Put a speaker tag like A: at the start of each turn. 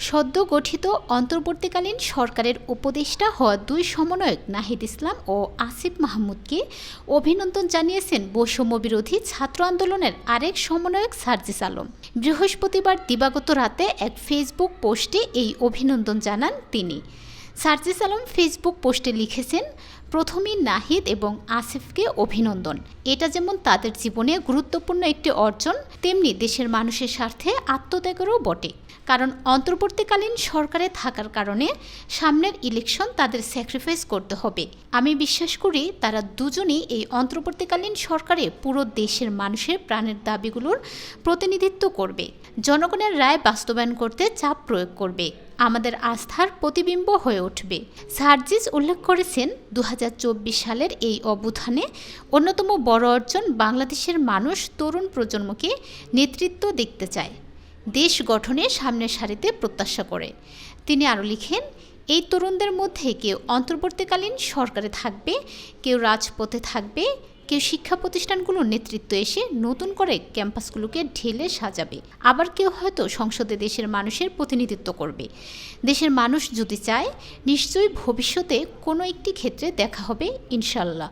A: সদ্য গঠিত অন্তর্বর্তীকালীন সরকারের উপদেষ্টা হওয়া দুই সমন্বয়ক নাহিদ ইসলাম ও আসিফ মাহমুদকে অভিনন্দন জানিয়েছেন বৈষম্য বিরোধী ছাত্র আন্দোলনের আরেক সমন্বয়ক সার্জিস আলম। বৃহস্পতিবার দিবাগত রাতে এক ফেসবুক পোস্টে এই অভিনন্দন জানান তিনি। সার্জিস আলম ফেসবুক পোস্টে লিখেছেন, প্রথমেই নাহিদ এবং আসিফকে অভিনন্দন। এটা যেমন তাদের জীবনে গুরুত্বপূর্ণ একটি অর্জন, তেমনি দেশের মানুষের স্বার্থে আত্মত্যাগেরও বটে। কারণ অন্তর্বর্তীকালীন সরকারে থাকার কারণে সামনের ইলেকশন তাদের স্যাক্রিফাইস করতে হবে। আমি বিশ্বাস করি তারা দুজনেই এই অন্তর্বর্তীকালীন সরকারে পুরো দেশের মানুষের প্রাণের দাবিগুলোর প্রতিনিধিত্ব করবে, জনগণের রায় বাস্তবায়ন করতে চাপ প্রয়োগ করবে, আমাদের আস্থার প্রতিবিম্ব হয়ে উঠবে। সার্জিস উল্লেখ করেছেন, 2024 সালের এই অভ্যুত্থানে অন্যতম বড় অর্জন বাংলাদেশের মানুষ তরুণ প্রজন্মকে নেতৃত্ব দেখতে চায়, দেশ গঠনে সামনের সারিতে প্রত্যাশা করে। তিনি আরও লিখেন, এই তরুণদের মধ্যে কেউ অন্তর্বর্তীকালীন সরকারে থাকবে, কেউ রাজপথে থাকবে, কেউ শিক্ষা প্রতিষ্ঠানগুলোর নেতৃত্বে এসে নতুন করে ক্যাম্পাসগুলোকে ঢেলে সাজাবে, আবার কেউ হয়তো সংসদে দেশের মানুষের প্রতিনিধিত্ব করবে। দেশের মানুষ যদি চায়, নিশ্চয়ই ভবিষ্যতে কোনো একটি ক্ষেত্রে দেখা হবে ইনশাল্লাহ।